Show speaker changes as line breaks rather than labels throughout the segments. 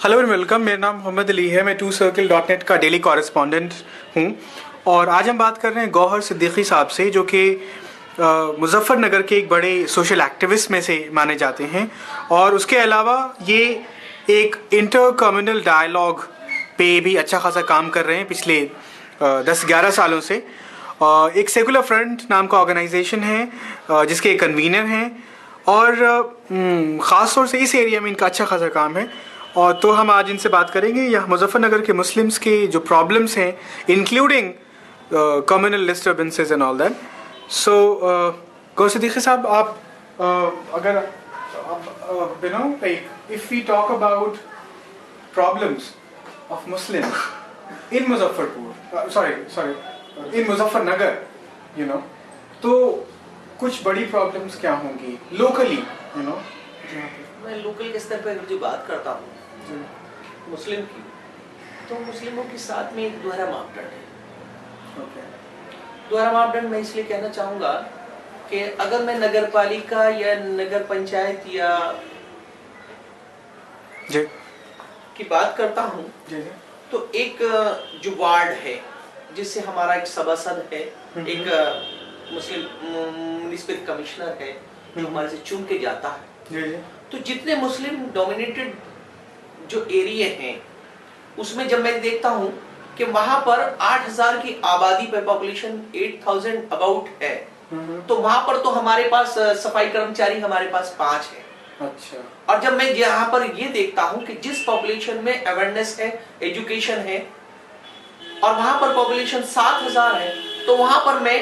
Hello and welcome. मेरा नाम मोहम्मद अली है। मैं 2circle.net का डेली कॉरेस्पॉन्डेंट हूँ और आज हम बात कर रहे हैं गौहर सिद्दीकी साहब से, जो कि मुजफ्फरनगर के एक बड़े सोशल एक्टिविस्ट में से माने जाते हैं। और उसके अलावा ये एक इंटर कम्युनल डायलॉग पे भी अच्छा खासा काम कर रहे हैं पिछले 10-11 सालों से। एक सेकुलर फ्रंट नाम का ऑर्गेनाइजेशन है जिसके कन्वीनर हैं और ख़ास तौर से इस एरिया में इनका अच्छा खासा काम है। और तो हम आज इनसे बात करेंगे यहाँ मुजफ्फरनगर के मुस्लिम्स के जो प्रॉब्लम्स हैं, including communal disturbances and all that. So Gauhar Siddiqui sahab, आप अगर you know like if we talk about problems of Muslims in Muzaffarpur, sorry in Muzaffarnagar, you know, तो कुछ बड़ी प्रॉब्लम्स क्या होंगी लोकली, यू नो?
मैं लोकल के स्तर पर जो बात करता हूँ मुस्लिम की, तो मुस्लिमों के साथ में एक दोहरा मापदंड है। दोहरा मापदंड मैं इसलिए कहना चाहूँगा कि अगर मैं नगर पालिका या नगर पंचायत या की बात करता हूँ, तो एक जो वार्ड है जिससे हमारा एक सभासद है, एक मुस्लिम म्युनिसिपल कमिश्नर है जो हमारे से चुन के जाता है, तो जितने मुस्लिम डोमिनेटेड जो एरिया हैं उसमें जब मैं देखता हूं कि वहां पर 8000 की आबादी पर पॉपुलेशन 8000 अबाउट है, तो वहां पर तो हमारे पास सफाई कर्मचारी हमारे पास 5 है।
अच्छा।
और जब मैं यहाँ पर ये देखता हूं कि जिस पॉपुलेशन में अवेयरनेस है, एजुकेशन है, और वहां पर पॉपुलेशन 7000 है, तो वहां पर मैं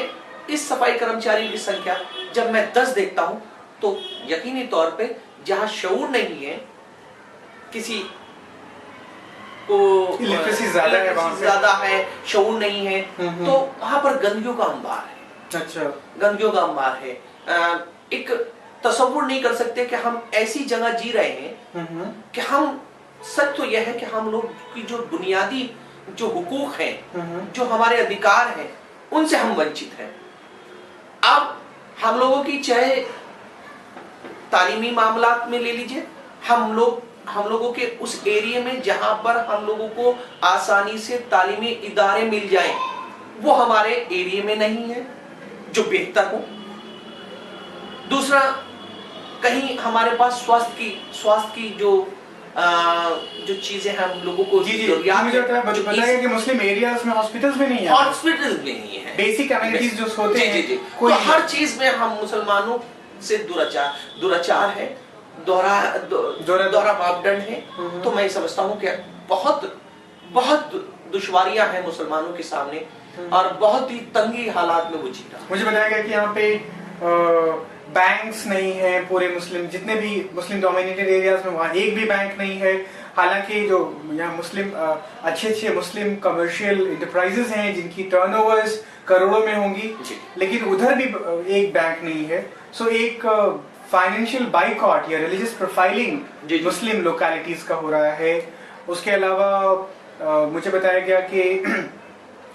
इस सफाई कर्मचारी की संख्या जब मैं 10 देखता हूं, तो यकीनी तौर पे जहां शऊर नहीं है, किसी को
लिटरेसी ज्यादा
है, शऊर नहीं है, तो वहां पर गंदगियों का अंबार है।
अच्छा।
गंदगियों का अंबार है। एक तसव्वुर नहीं कर सकते कि हम ऐसी जगह जी रहे हैं कि हम, सच तो यह है कि हम लोग की जो बुनियादी जो हुकूक हैं, जो हमारे अधिकार हैं, उनसे हम वंचित हैं। अब हम लोगों की चाहे तालीमी मामलात में ले लीजिए, हम लोगों के उस एरिया में जहां पर हम लोगों को आसानी से तालीमी इदारे मिल जाएं, वो हमारे एरिया में नहीं है जो बेहतर हो। दूसरा, कहीं हमारे पास स्वास्थ्य की जो चीजें हम लोगों को
बताया कि मुस्लिम एरियाज में हॉस्पिटल्स भी नहीं है।
हॉस्पिटल्स भी नहीं है,
बेसिक एमिनिटीज जो होते हैं,
तो हर चीज में हम मुसलमानों से दुराचार है, दोहरा मापदंड है। तो मैं समझता हूँ कि बहुत दुश्वारियां हैं मुसलमानों के सामने और बहुत ही तंगी हालात में वो जी रहा।
मुझे बताया गया कि यहाँ पे बैंक्स नहीं है, पूरे मुस्लिम जितने भी मुस्लिम डोमिनेटेड एरियाज में वहाँ एक भी बैंक नहीं है। हालांकि जो यहाँ मुस्लिम अच्छे मुस्लिम कमर्शियल इंटरप्राइजेस हैं जिनकी टर्नओवर्स करोड़ों में होंगी, लेकिन उधर भी एक बैंक नहीं है। सो एक फाइनेंशियल बाइकॉट या रिलीजियस प्रोफाइलिंग मुस्लिम लोकेलिटीज का हो रहा है। उसके अलावा मुझे बताया गया कि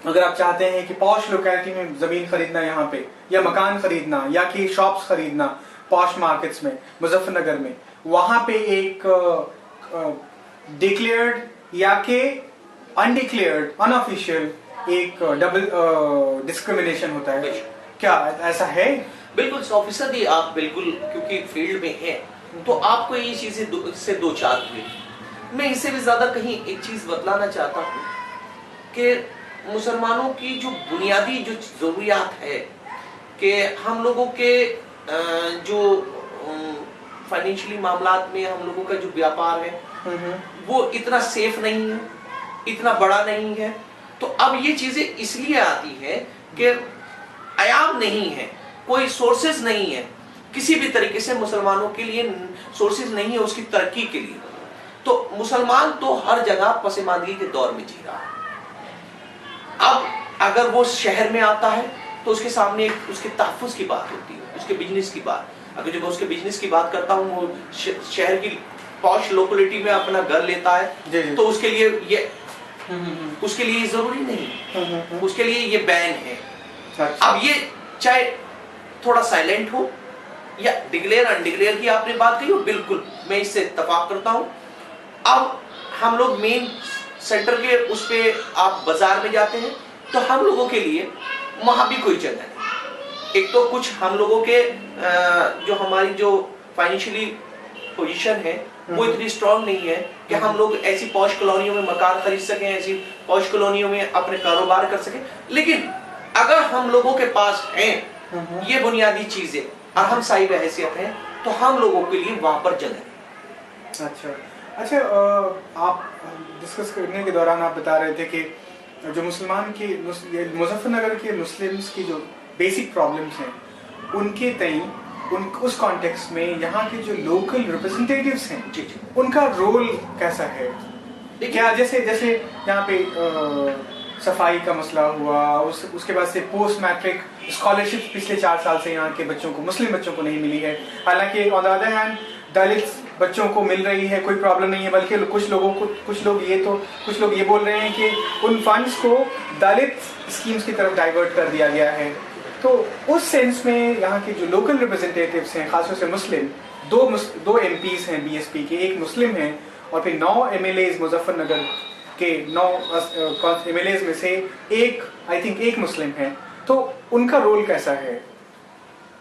अगर आप चाहते हैं कि पॉश लोकेलिटी में जमीन खरीदना यहाँ पे, या मकान खरीदना, या कि शॉप्स खरीदना पॉश मार्केट्स में मुजफ्फरनगर में, वहां पे एक डिक्लेयर्ड या के अनडिक्लेयर्ड अनऑफिशियल एक डबल डिस्क्रिमिनेशन होता है। क्या ऐसा है?
बिल्कुल ऑफिसर जी, आप बिल्कुल, क्योंकि फील्ड में हैं, तो आपको ये चीजें से दो चार हुई। मैं इससे भी ज्यादा कहीं एक चीज बतलाना चाहता हूँ कि मुसलमानों की जो बुनियादी जो जरूरियात है कि हम लोगों के जो फाइनेंशियली मामलात में हम लोगों का जो व्यापार है वो इतना सेफ नहीं है, इतना बड़ा नहीं है। तो अब ये चीजें इसलिए आती है कि आयाम नहीं है, कोई सोर्सेज नहीं है, किसी भी तरीके से मुसलमानों के लिए सोर्सेज नहीं है उसकी तरक्की के लिए। तो मुसलमान तो हर जगह पसमानदगी के दौर में जी रहा है। अब अगर वो शहर में आता है तो उसके सामने उसके तहफ़्फ़ुज़ की बात होती है, उसके बिजनेस की बात। अगर जब उसके बिजनेस की बात करता हूँ, वो शहर की पॉश लोकेलिटी में अपना घर लेता है, तो उसके लिए ये जरूरी नहीं, उसके लिए ये बैन है। अब ये चाहे थोड़ा साइलेंट हो या डिक्लेयर अनडिक्लेयर की आपने बात कही हो, बिल्कुल मैं इससे इत्तेफाक करता हूं। अब हम लोग मेन सेंटर के उस पे आप बाजार में जाते हैं तो हम लोगों के लिए वहां भी कोई जगह नहीं। एक तो कुछ हम लोगों के जो हमारी जो फाइनेंशियली पोजीशन है वो इतनी स्ट्रांग नहीं है कि हम लोग ऐसी पॉश कॉलोनियों में मकान खरीद सकें, ऐसी पॉश कॉलोनियों में अपने कारोबार कर सकें। लेकिन अगर हम लोगों के पास हैं ये बुनियादी चीजें और हम साहिब हैसियत हैं तो हम लोगों के लिए वहां पर जगह है।
अच्छा, आप डिस्कस करने के दौरान आप बता रहे थे कि जो मुसलमान की मुजफ्फरनगर के मुस्लिम्स की जो बेसिक प्रॉब्लम्स हैं उनके तई उस कॉन्टेक्स्ट में यहाँ के जो लोकल रिप्रेजेंटेटिव्स हैं
जी जी
उनका रोल कैसा है? क्या जैसे यहाँ पे सफाई का मसला हुआ, उसके बाद से पोस्ट मैट्रिक स्कॉलरशिप पिछले 4 साल से यहाँ के बच्चों को, मुस्लिम बच्चों को नहीं मिली है। हालांकि ऑन द अदर हैंड दलित बच्चों को मिल रही है, कोई प्रॉब्लम नहीं है, बल्कि कुछ लोग ये बोल रहे हैं कि उन फंड्स को दलित स्कीम्स की तरफ डाइवर्ट कर दिया गया है। तो उस सेंस में यहाँ के जो लोकल रिप्रेजेंटेटिव्स हैं, खासतौर से मुस्लिम, दो एमपीज हैं बीएसपी के, एक मुस्लिम हैं और फिर 9 एमएलएज मुजफ्फरनगर के 9 एमएलएज में से एक मुस्लिम है। तो उनका रोल कैसा है?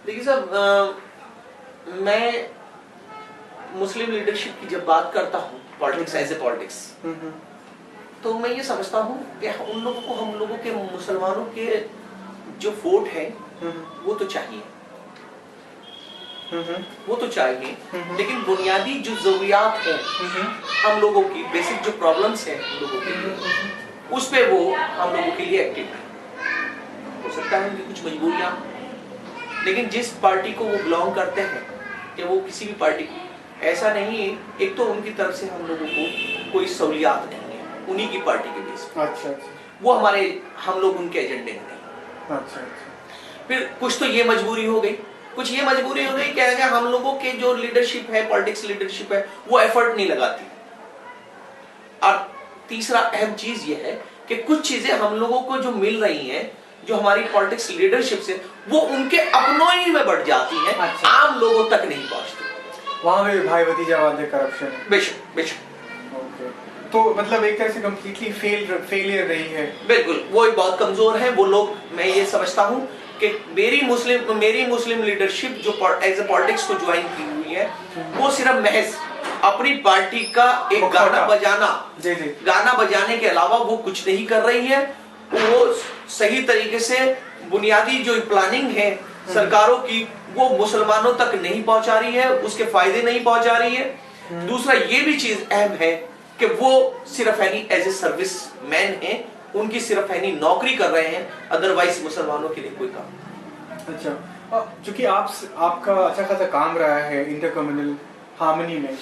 देखिए साहब, मैं मुस्लिम लीडरशिप की जब बात करता हूँ पॉलिटिक्स एज ए पॉलिटिक्स, तो मैं ये समझता हूँ कि उन लोगों को, हम लोगों के मुसलमानों के जो वोट है वो तो चाहिए, लेकिन बुनियादी जो जरूरियात है हम लोगों की, बेसिक जो प्रॉब्लम्स है हम लोगों के लिए, उस पे वो हम लोगों के लिए एक्टिव है। हो सकता है उनकी कुछ मजबूरियां, लेकिन जिस पार्टी को वो बिलोंग करते हैं या वो किसी भी पार्टी को, ऐसा नहीं है एक तो उनकी तरफ से हम लोगों को कोई सहूलियात नहीं है उन्हीं की पार्टी के बेस पर।
अच्छा,
वो हम लोग उनके एजेंडे में नहीं।
अच्छा।
फिर कुछ तो ये मजबूरी हो गई, कि हम लोगों के जो लीडरशिप है, पॉलिटिक्स लीडरशिप है, वो एफर्ट नहीं लगाती। और तीसरा अहम चीज ये है कि कुछ चीजें हम लोगों को जो मिल रही हैं, जो हमारी पॉलिटिक्स लीडरशिप से, वो उनके अपनों ही में बढ़ जाती हैं।
अच्छा।
आम लोगों तक नहीं पहुंचती।
वहां पे भाई भतीजावाद करप्शन है।
बेशक।
ओके, तो मतलब एक तरह से कंप्लीटली फेलियर रही है।
बिल्कुल, वो बहुत कमजोर है वो लोग। मैं ये समझता हूँ कि मेरी मुस्लिम लीडरशिप जो एज ए पॉलिटिक्स को ज्वाइन की हुई है, वो सिर्फ महज अपनी पार्टी का एक गाना बजाने के अलावा वो कुछ नहीं कर रही है। वो सही तरीके से बुनियादी जो प्लानिंग है सरकारों की, वो मुसलमानों तक नहीं पहुंचा रही है, उसके फायदे नहीं पहुंचा रही है। दूसरा ये भी चीज अहम है कि वो सिर्फ एज ए सर्विस मैन है, उनकी सिर्फ नौकरी कर रहे हैं, अदरवाइज मुसलमानों के लिए कोई काम।
अच्छा, चूंकि आपका अच्छा खासा काम रहा है इंटर कम्युनल हार्मनी में,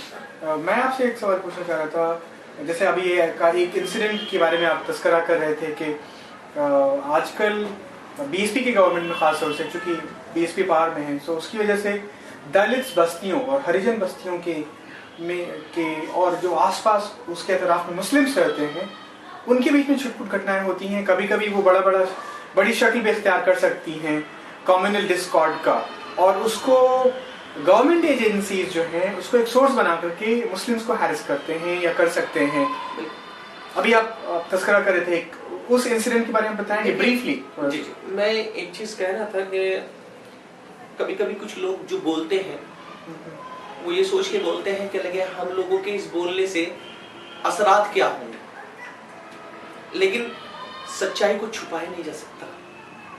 मैं आपसे एक सवाल पूछना चाह रहा था। जैसे अभी एक इंसिडेंट के बारे में आप तस्करा कर रहे थे कि आजकल बीएसपी की गवर्नमेंट में खास तौर से, चूंकि बीएसपी पावर में है, तो उसकी वजह से दलित बस्तियों और हरिजन बस्तियों के और जो आसपास उसके अतराफ में मुस्लिम्स रहते हैं, उनके बीच में छुटपुट घटनाएं होती हैं। कभी कभी वो बड़ी शक्ल भी इख्तियार कर सकती हैं कम्युनल डिस्कॉर्ड का, और उसको गवर्नमेंट एजेंसीज जो हैं उसको एक सोर्स बना करके मुस्लिम्स को हैरेस करते हैं या कर सकते हैं। अभी आप तस्करा कर रहे थे, उस इंसिडेंट के बारे में बताएंगे ब्रीफली?
जी। मैं एक चीज कह रहा था कि कभी कभी कुछ लोग जो बोलते हैं वो ये सोच के बोलते हैं कि लगे हम लोगों के इस बोलने से असरात क्या होंगे, लेकिन सच्चाई को छुपाया नहीं जा सकता,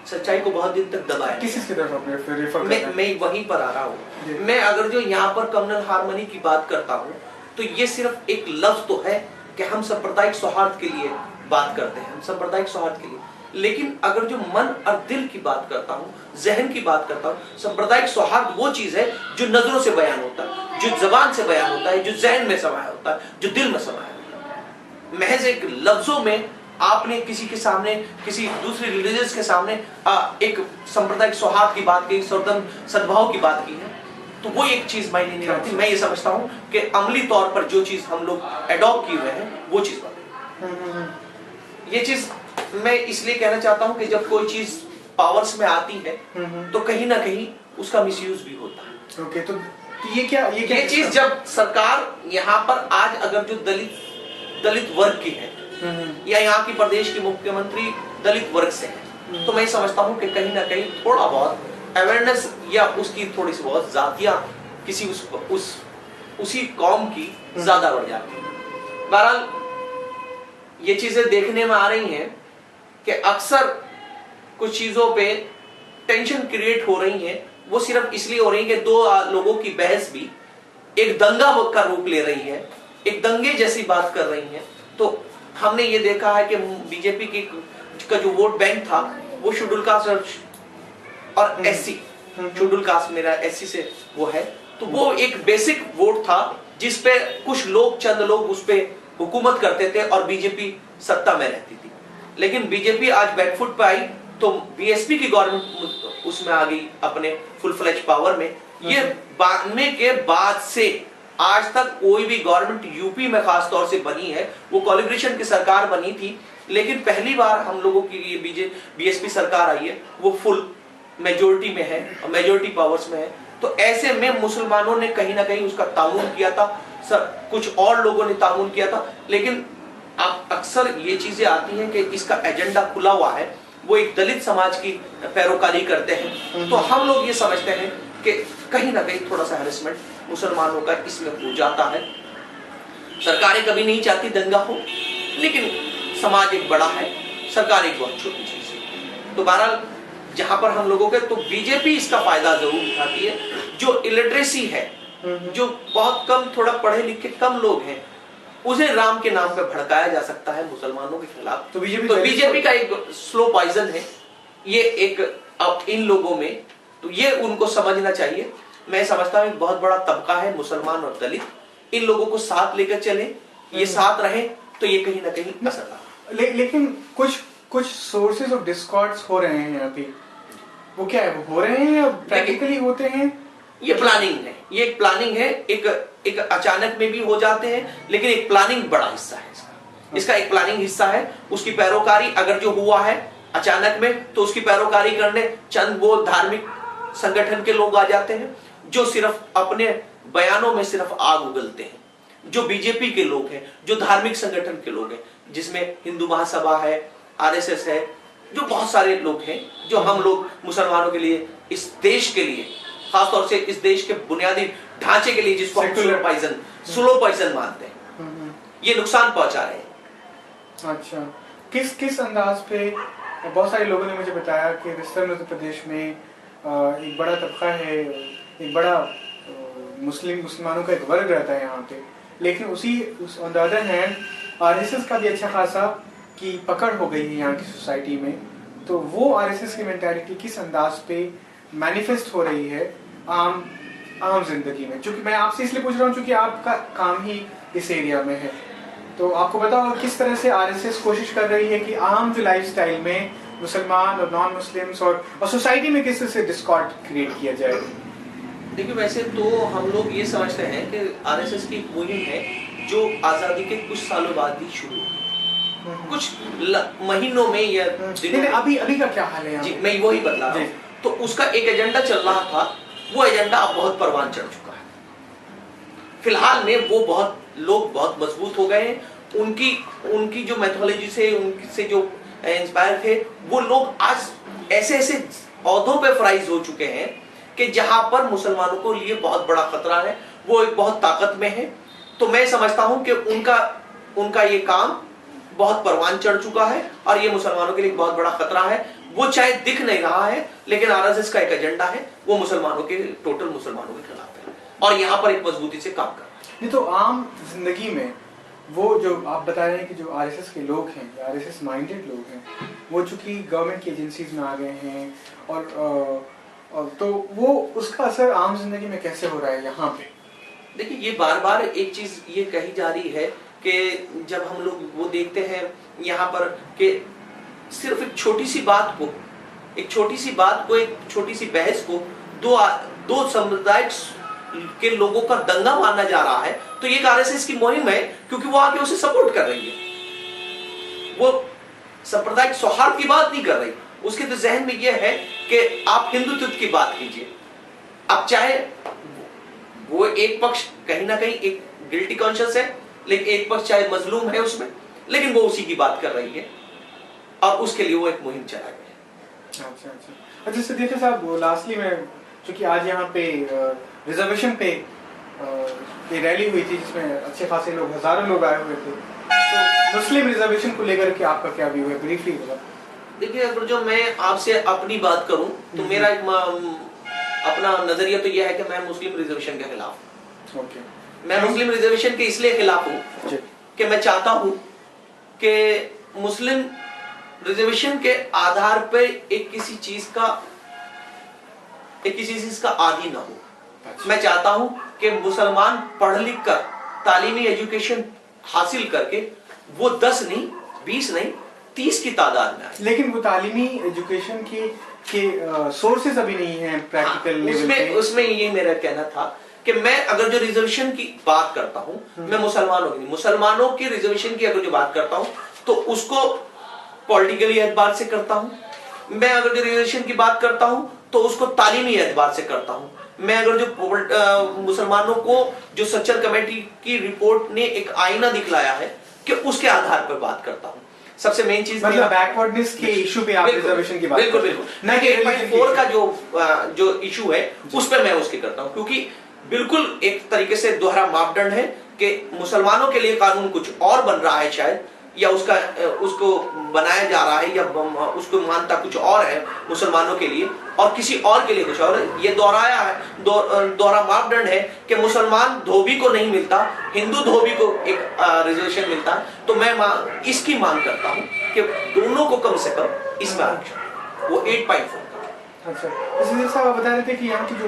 सच्चाई को बहुत दिन तक दबाया।
किस की तरफ आप रेफर कर रहे हैं?
मैं वहीं पर आ रहा हूँ। मैं अगर जो यहाँ पर कम्युनल हार्मनी की बात करता हूँ तो ये सिर्फ एक लफ्ज तो है कि हम सांप्रदायिक सौहार्द के लिए बात करते हैं, हम सांप्रदायिक सौहार्द के लिए, लेकिन अगर जो मन और दिल की बात करता हूँ, जहन की बात करता हूँ, सांप्रदायिक सौहार्द वो चीज है जो नजरों से बयान होता है, जो जबान से बयान होता है, जो जहन में समाया होता है, जो दिल में समाया होता है। महज एक लफ्जों में आपने किसी के सामने, किसी दूसरे रिलीजियस के सामने एक सांप्रदायिक सौहार्द की बात की, सद्भाव की बात की है, तो वो एक चीज मायने नहीं रखती। मैं ये समझता हूँ कि अमली तौर पर जो चीज हम लोग एडॉप्ट किए हुए हैं वो चीज बात। ये चीज मैं इसलिए कहना चाहता हूँ कि जब कोई चीज पावर्स में आती है तो कहीं ना कहीं उसका मिसयूज भी होता है।
ओके, तो तो ये
चीज जब सरकार यहाँ पर आज अगर जो दलित वर्ग की है या यहाँ की प्रदेश की मुख्यमंत्री दलित वर्ग से है, तो मैं समझता हूँ कि कहीं ना कहीं थोड़ा बहुत अवेयरनेस या उसकी थोड़ी सी बहुत जातियां किसी उसी कौम की ज्यादा बढ़ जाती है। बहरहाल ये चीजें देखने में आ रही हैं कि अक्सर कुछ चीजों पे टेंशन क्रिएट हो रही है, वो सिर्फ इसलिए हो रही है कि दो लोगों की बहस भी एक दंगा का रूप ले रही है, एक दंगे जैसी बात कर रही है। तो हमने ये देखा है कि बीजेपी का जो वोट बैंक था वो शेड्यूल कास्ट और एससी, शेड्यूल कास्ट मेरा एससी से वो है, तो वो एक बेसिक वोट था जिसपे कुछ लोग चंद लोग उस पे हुकूमत करते थे और बीजेपी सत्ता में रहती थी। लेकिन बीजेपी आज बैकफुट पे आई तो बीएसपी की गवर्नमेंट उसमें आ गई अपने फुल फ्लेज पावर में। ये 92 के बाद से आज तक कोई भी गवर्नमेंट यूपी में खास तौर से बनी है, वो कोलिब्रेशन की सरकार बनी थी, लेकिन पहली बार हम लोगों की ये बीएसपी सरकार आई है, वो फुल मेजोरिटी में है और मेजोरिटी पावर्स में है। तो ऐसे में मुसलमानों ने कहीं ना कहीं उसका तामुन किया था, कुछ और लोगों ने तामुन किया था, लेकिन अब अक्सर ये चीजें आती हैं कि इसका एजेंडा खुला हुआ है, वो एक दलित समाज की पैरोकारी करते हैं। तो हम लोग ये समझते हैं कि कहीं ना कहीं थोड़ा सा हैरेसमेंट मुसलमानों का इसमें हो जाता है। सरकारें कभी नहीं चाहती दंगा हो, लेकिन समाज एक बड़ा है, सरकार एक बहुत छोटी चीज है। तो बहरहाल जहां पर हम लोगों के तो बीजेपी इसका फायदा जरूर उठाती है। जो इलिटरेसी है, जो बहुत कम थोड़ा पढ़े लिखे कम लोग हैं, उसे राम के नाम पे भड़काया जा सकता है मुसलमानों के खिलाफ। तो बीजेपी का एक स्लो पॉइजन है ये एक अब इन लोगों में, तो ये उनको समझना चाहिए। मैं समझता हूँ एक बहुत बड़ा तबका है मुसलमान और दलित, इन लोगों को साथ लेकर चले, ये साथ रहे तो ये कहीं ना कहीं असर
लेकिन कुछ सोर्सेज ऑफ डिस्कॉर्ड्स हो रहे हैं अभी, वो क्या है, वो हो रहे हैं या प्रैक्टिकली होते हैं?
ये प्लानिंग है, ये एक प्लानिंग है, एक अचानक में भी हो जाते हैं, लेकिन एक प्लानिंग बड़ा हिस्सा है इसका एक प्लानिंग हिस्सा है। उसकी पैरोकारी अगर जो हुआ है अचानक में, तो उसकी पैरोकारी करने चंद वो धार्मिक संगठन के लोग आ जाते हैं जो सिर्फ अपने बयानों में सिर्फ आग उगलते हैं, जो बीजेपी के लोग हैं, जो धार्मिक संगठन के लोग हैं, जिसमें हिंदू महासभा है, आरएसएस है, जो बहुत सारे लोग हैं, जो हम लोग मुसलमानों के लिए, इस देश के लिए, खासतौर से इस देश के बुनियादी ढांचे के लिए, जिसको हम स्लो पॉइजन मानते हैं, ये नुकसान पहुंचा रहे हैं।
अच्छा, किस अंदाज पे? बहुत सारे लोगों ने मुझे बताया कि वेस्टर्न उत्तर प्रदेश में एक बड़ा तबका है, एक बड़ा मुसलमानों का एक वर्ग रहता है यहाँ पे, लेकिन on the other hand RSS का भी अच्छा खासा की पकड़ हो गई है यहाँ की सोसाइटी में। तो वो आरएसएस की मेंटालिटी किस अंदाज पे मैनिफेस्ट हो रही है आम जिंदगी में? क्योंकि मैं आपसे इसलिए पूछ रहा हूँ क्योंकि आपका काम ही इस एरिया में है, तो आपको पता होगा किस तरह से आरएसएस कोशिश कर रही है कि आम जो लाइफस्टाइल में मुसलमान और नॉन मुस्लिम्स और सोसाइटी में किस तरह से डिस्कॉर्ड क्रिएट किया जाए।
देखिए, वैसे तो हम लोग ये समझते हैं कि आरएसएस की मुहिम है जो आजादी के कुछ सालों बाद ही शुरू हुई, कुछ महीनों में या दिनों में।
अभी का क्या हाल है?
जी, मैं वही बता रहा हूँ। तो उसका एक एजेंडा चल रहा था, वो एजेंडा अब बहुत परवान चढ़ चुका है। फिलहाल में वो लोग बहुत मजबूत हो गए हैं, उनकी जो मेथोडोलॉजी से, उनसे जो इंस्पायर थे, वो लोग आज ऐसे औहदों पे फ्राइज हो चुके हैं कि जहां पर मुसलमानों को लिए बहुत बड़ा खतरा है, वो एक बहुत ताकत में है। तो मैं समझता हूं कि उनका ये काम बहुत परवान चढ़ चुका है और ये मुसलमानों के लिए बहुत बड़ा खतरा है। वो चाहे दिख नहीं रहा है, लेकिन आरएसएस का एक एजेंडा है, वो टोटल मुसलमानों के खिलाफ है और यहाँ पर एक मजबूती से काम कर रहा है।
नहीं तो आम जिंदगी में वो जो आप बता रहे हैं कि जो आरएसएस के लोग हैं, आरएसएस माइंडेड लोग हैं, वो चूंकि गवर्नमेंट की एजेंसीज में आ गए हैं और तो वो उसका असर आम जिंदगी में कैसे हो रहा है यहाँ पे?
देखिए, ये बार एक चीज ये कही जा रही है कि जब हम लोग वो देखते हैं यहाँ पर कि सिर्फ एक छोटी सी बात को, एक छोटी सी बहस को दो समुदाय के लोगों का दंगा माना जा रहा है, तो ये आरएसएस की मुहिम है, क्योंकि वो आके उसे सपोर्ट कर रही है। वो सांप्रदायिक सौहार्द की बात नहीं कर रही, उसके तो जहन में ये है कि आप हिंदुत्व की बात कीजिए। अब चाहे वो एक पक्ष कहीं ना कहीं एक गिल्टी कॉन्शियस है, लेकिन एक पक्ष चाहे मजलूम है उसमें, लेकिन वो उसी की बात कर रही है और उसके लिए वो एक मुहिम चला गया।
अच्छा सिद्दीकी साहब, लास्टली में चूंकि आज यहाँ पे रिजर्वेशन पे ये रैली हुई थी जिसमें अच्छे खासे लोग, हजारों लोग आए हुए थे, तो मुस्लिम रिजर्वेशन को लेकर के आपका क्या व्यू है, ब्रीफली बताओ।
देखिए, अगर जो मैं आपसे अपनी बात करूं तो मेरा अपना नजरिया तो यह है कि मैं मुस्लिम रिजर्वेशन के खिलाफ हूं। मैं मुस्लिम रिजर्वेशन के इसलिए खिलाफ हूं कि मैं चाहता हूं कि मुस्लिम रिजर्वेशन के आधार पर एक किसी चीज का आदी ना हो। मैं चाहता हूं कि मुसलमान पढ़ लिख कर तालीमी एजुकेशन हासिल करके वो 10 नहीं, 20 नहीं, 30 की तादाद में आए।
लेकिन वो तालीमी एजुकेशन के सोर्सेज अभी नहीं है प्रैक्टिकल लेवल पे।
उसमें ये मेरा कहना था कि मैं अगर जो रिजर्वेशन की बात करता हूँ, मैं मुसलमानों की नहीं, मुसलमानों की रिजर्वेशन की अगर जो बात करता हूँ तो उसको पॉलिटिकली एतबार से करता हूँ। मैं अगर जो रिजर्वेशन की बात करता हूँ तो उसको तालीमी एतबार से करता हूँ। मैं अगर जो मुसलमानों को जो सच्चर कमेटी की रिपोर्ट ने एक आईना दिखलाया है कि उसके आधार पर बात करता हूँ। सबसे मेन चीज
मतलब बैकवर्डनेस के इशू पे आप रिजर्वेशन की बात
बिल्कुल बिल्कुल ना कि 8.4 का जो इशू है उस पर मैं उसकी करता हूँ, क्योंकि बिल्कुल एक तरीके से दोहरा मापदंड है कि मुसलमानों के लिए कानून कुछ और बन रहा है शायद, या उसको बनाया जा रहा है, या उसको मानता कुछ और है मुसलमानों के लिए और किसी और के लिए कुछ और है। ये दोहराया है, दोहरा मापदंड है कि मुसलमान धोबी को नहीं मिलता, हिंदू धोबी को एक रिजर्वेशन मिलता है। तो मैं इसकी मांग करता हूँ कि दोनों को कम से कम इसमें आरक्षण, वो 8.4 का।
अच्छा, इसलिए साहब आप बता रहे थे कि यहाँ की जो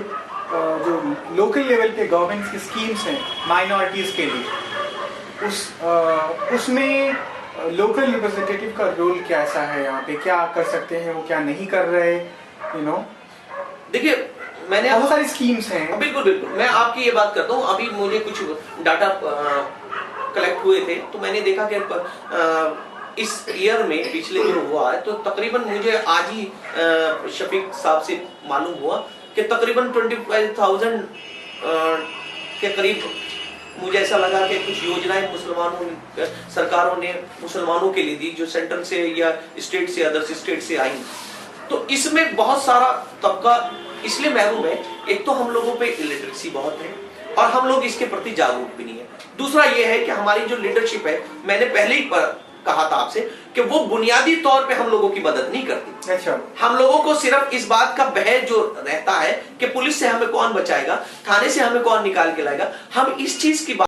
लोकल लेवल पे गवर्नमेंट की स्कीम्स हैं माइनॉरिटीज के लिए, उसमें लोकल रिप्रेजेंटेटिव का रोल कैसा है यहाँ पे, क्या कर सकते हैं वो, क्या नहीं कर रहे, यू नो।
देखिए, मैंने
बहुत सारी स्कीम्स हैं।
बिल्कुल बिल्कुल, मैं आपकी ये बात करता हूँ। अभी मुझे कुछ डाटा कलेक्ट हुए थे तो मैंने देखा कि इस ईयर में पिछले जो हुआ है तो तकरीबन मुझे आज ही शफीक साहब से मालूम हुआ कि तकरीबन 25,000 के करीब मुझे ऐसा लगा कि कुछ योजनाएं सरकारों ने मुसलमानों के लिए दी, जो सेंट्रल से या स्टेट से, अदर स्टेट से आई। तो इसमें बहुत सारा तबका इसलिए महरूम है। एक तो हम लोगों पे इलिटरेसी बहुत है और हम लोग इसके प्रति जागरूक भी नहीं है। दूसरा ये है कि हमारी जो लीडरशिप है, मैंने पहले ही कहा था आपसे कि वो बुनियादी तौर पे हम लोगों की मदद नहीं करती।
अच्छा।
हम लोगों को सिर्फ इस बात का भय जो रहता है कि पुलिस से हमें कौन बचाएगा, थाने से हमें कौन निकाल के लाएगा, हम इस चीज की